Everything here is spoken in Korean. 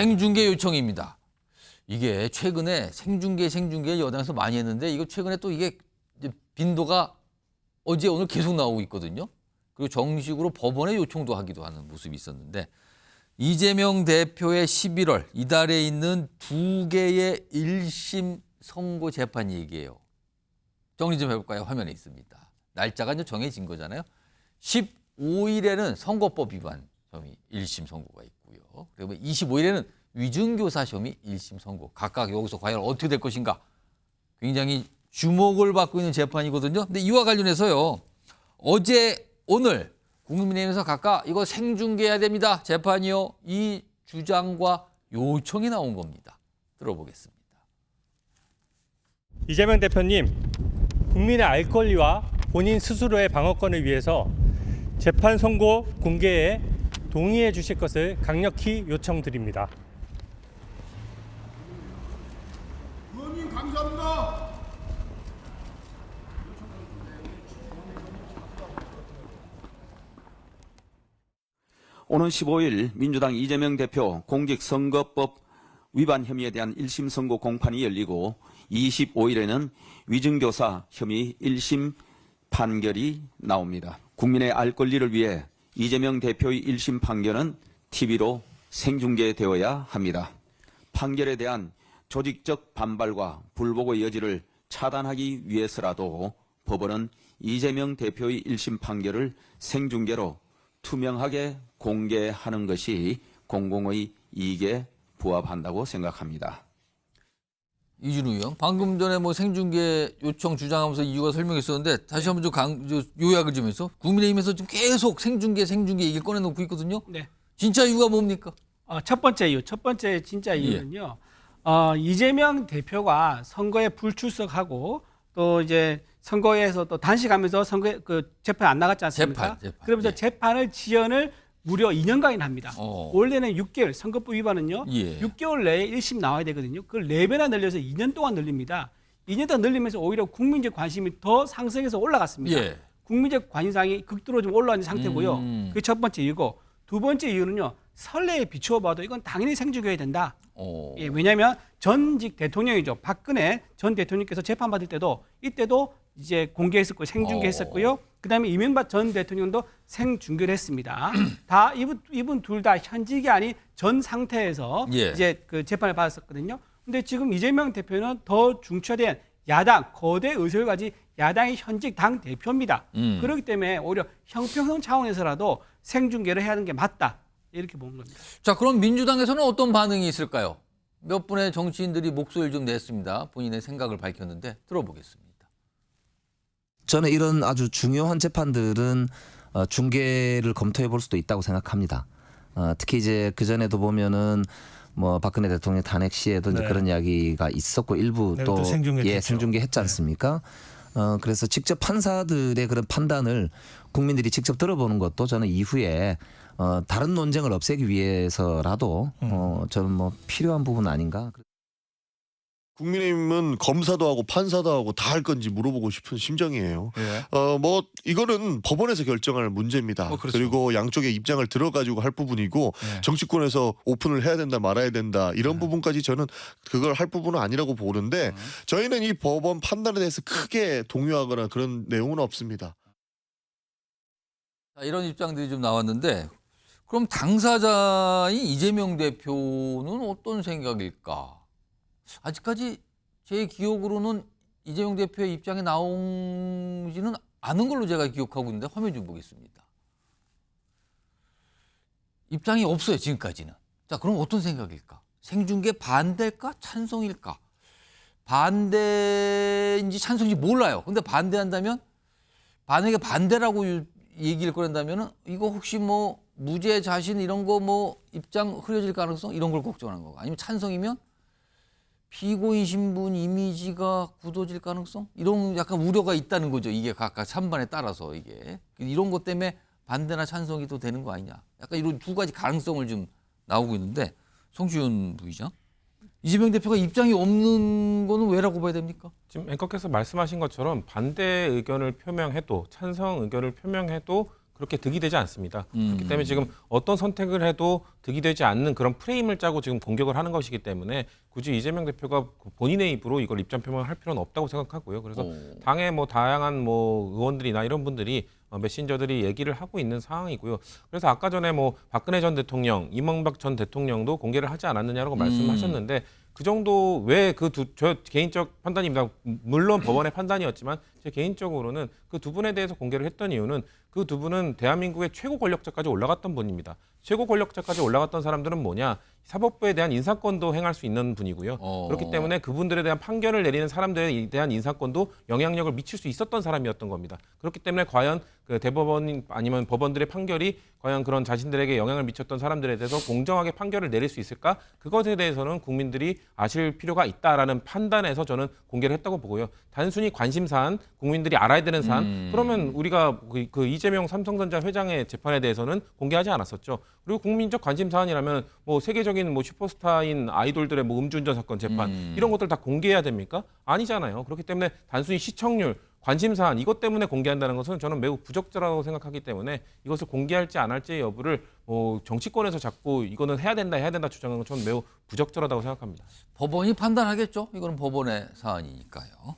생중계 요청입니다. 이게 최근에 생중계 여당에서 많이 했는데 이거 최근에 또 이게 빈도가 어제 오늘 계속 나오고 있거든요. 그리고 정식으로 법원에 요청도 하기도 하는 모습이 있었는데 이재명 대표의 11월 이달에 있는 두 개의 1심 선고 재판 얘기예요. 정리 좀 해볼까요? 화면에 있습니다. 날짜가 이제 정해진 거잖아요. 15일에는 선거법 위반 혐의 1심 선고가 있고요. 그리고 25일에는 위증교사 혐의 1심 선고. 각각 여기서 과연 어떻게 될 것인가? 굉장히 주목을 받고 있는 재판이거든요. 근데 이와 관련해서요. 어제 오늘 국민의힘에서 각각 이거 생중계해야 됩니다. 재판이요. 이 주장과 요청이 나온 겁니다. 들어보겠습니다. 이재명 대표님, 국민의 알 권리와 본인 스스로의 방어권을 위해서 재판 선고 공개에 동의해 주실 것을 강력히 요청드립니다. 의원님 감사합니다. 오는 15일 민주당 이재명 대표 공직선거법 위반 혐의에 대한 1심 선고 공판이 열리고 25일에는 위증교사 혐의 1심 판결이 나옵니다. 국민의 알 권리를 위해 이재명 대표의 1심 판결은 TV로 생중계되어야 합니다. 판결에 대한 조직적 반발과 불복의 여지를 차단하기 위해서라도 법원은 이재명 대표의 1심 판결을 생중계로 투명하게 공개하는 것이 공공의 이익에 부합한다고 생각합니다. 이준우 의원, 방금 전에 뭐 생중계 요청 주장하면서 이유가 설명했었는데 다시 한번 좀 요약을 좀 해서 국민의힘에서 지금 계속 생중계 얘기를 꺼내놓고 있거든요. 네. 진짜 이유가 뭡니까? 첫 번째 진짜 이유는요. 이재명 대표가 선거에 불출석하고 또 이제 선거에서 또 단식하면서 선거에 그 재판 안 나갔지 않습니까? 재판. 그러면서 재판을 지연을 무려 2년간이나 합니다. 원래는 6개월, 선거법 위반은요. 예. 6개월 내에 1심 나와야 되거든요. 그걸 4배나 늘려서 2년 동안 늘립니다. 2년 동안 늘리면서 오히려 국민적 관심이 더 상승해서 올라갔습니다. 예. 국민적 관심상이 극도로 좀 올라온 상태고요. 그게 첫 번째 이유고, 두 번째 이유는요. 선례에 비추어 봐도 이건 당연히 생중계해야 된다. 예, 왜냐하면 전직 대통령이죠. 박근혜 전 대통령께서 재판받을 때도 이때도 이제 공개했었고요. 생중계했었고요. 그다음에 이명박 전 대통령도 생중계를 했습니다. 다 이분 둘 다 현직이 아닌 전 상태에서 예. 이제 그 재판을 받았었거든요. 근데 지금 이재명 대표는 더 중추된 야당, 거대 의석을 가진 야당의 현직 당 대표입니다. 그렇기 때문에 오히려 형평성 차원에서라도 생중계를 해야 하는 게 맞다. 이렇게 보는 겁니다. 자, 그럼 민주당에서는 어떤 반응이 있을까요? 몇 분의 정치인들이 목소리를 좀 냈습니다. 본인의 생각을 밝혔는데 들어보겠습니다. 저는 이런 아주 중요한 재판들은 중계를 검토해 볼 수도 있다고 생각합니다. 특히 이제 그 전에도 보면은 뭐 박근혜 대통령 탄핵 시에도 이제 그런 이야기가 있었고 일부 또 생중계했지 않습니까? 그래서 직접 판사들의 그런 판단을 국민들이 직접 들어보는 것도 저는 이후에 다른 논쟁을 없애기 위해서라도 저는 뭐 필요한 부분 아닌가. 국민의힘은 검사도 하고 판사도 하고 다 할 건지 물어보고 싶은 심정이에요. 뭐 이거는 법원에서 결정할 문제입니다. 그렇죠. 그리고 양쪽의 입장을 들어가지고 할 부분이고 정치권에서 오픈을 해야 된다 말아야 된다 이런 부분까지 저는 그걸 할 부분은 아니라고 보는데 저희는 이 법원 판단에 대해서 크게 동요하거나 그런 내용은 없습니다. 자, 이런 입장들이 좀 나왔는데 그럼 당사자인 이재명 대표는 어떤 생각일까? 아직까지 제 기억으로는 이재명 대표의 입장이 나오지는 않은 걸로 제가 기억하고 있는데 화면 좀 보겠습니다. 입장이 없어요, 지금까지는. 자, 그럼 어떤 생각일까? 생중계 반대일까? 찬성일까? 반대인지 찬성인지 몰라요. 근데 반대한다면 만약에 반대라고 얘기를 꺼낸다면 이거 혹시 뭐 무죄 자신 이런 거 뭐 입장 흐려질 가능성 이런 걸 걱정하는 거고 아니면 찬성이면 피고인 신분 이미지가 굳어질 가능성 이런 약간 우려가 있다는 거죠. 이게 각각 찬반에 따라서 이게 이런 것 때문에 반대나 찬성이 또 되는 거 아니냐. 약간 이런 두 가지 가능성을 좀 나오고 있는데 성시훈 부의장 이재명 대표가 입장이 없는 거는 왜라고 봐야 됩니까? 지금 앵커께서 말씀하신 것처럼 반대 의견을 표명해도 찬성 의견을 표명해도 그렇게 득이 되지 않습니다. 그렇기 때문에 지금 어떤 선택을 해도 득이 되지 않는 그런 프레임을 짜고 지금 공격을 하는 것이기 때문에 굳이 이재명 대표가 본인의 입으로 이걸 입장 표명을 할 필요는 없다고 생각하고요. 그래서 당의 뭐 다양한 뭐 의원들이나 이런 분들이 메신저들이 얘기를 하고 있는 상황이고요. 그래서 아까 전에 뭐 박근혜 전 대통령, 이명박 전 대통령도 공개를 하지 않았느냐라고 말씀하셨는데 그 정도 왜 저 개인적 판단입니다. 물론 법원의 판단이었지만 제 개인적으로는 그 두 분에 대해서 공개를 했던 이유는 그 두 분은 대한민국의 최고 권력자까지 올라갔던 분입니다. 최고 권력자까지 올라갔던 사람들은 뭐냐? 사법부에 대한 인사권도 행할 수 있는 분이고요. 그렇기 때문에 그분들에 대한 판결을 내리는 사람들에 대한 인사권도 영향력을 미칠 수 있었던 사람이었던 겁니다. 그렇기 때문에 과연 그 대법원 아니면 법원들의 판결이 과연 그런 자신들에게 영향을 미쳤던 사람들에 대해서 공정하게 판결을 내릴 수 있을까? 그것에 대해서는 국민들이 아실 필요가 있다라는 판단에서 저는 공개를 했다고 보고요. 단순히 관심사안, 국민들이 알아야 되는 사안, 그러면 우리가 그 이재명 삼성전자 회장의 재판에 대해서는 공개하지 않았었죠. 그리고 국민적 관심사안이라면 뭐 세계적인 뭐 슈퍼스타인 아이돌들의 뭐 음주운전 사건 재판 이런 것들 다 공개해야 됩니까? 아니잖아요. 그렇기 때문에 단순히 시청률, 관심사안 이것 때문에 공개한다는 것은 저는 매우 부적절하다고 생각하기 때문에 이것을 공개할지 안 할지의 여부를 정치권에서 자꾸 이거는 해야 된다 주장하는 건 저는 매우 부적절하다고 생각합니다. 법원이 판단하겠죠. 이거는 법원의 사안이니까요.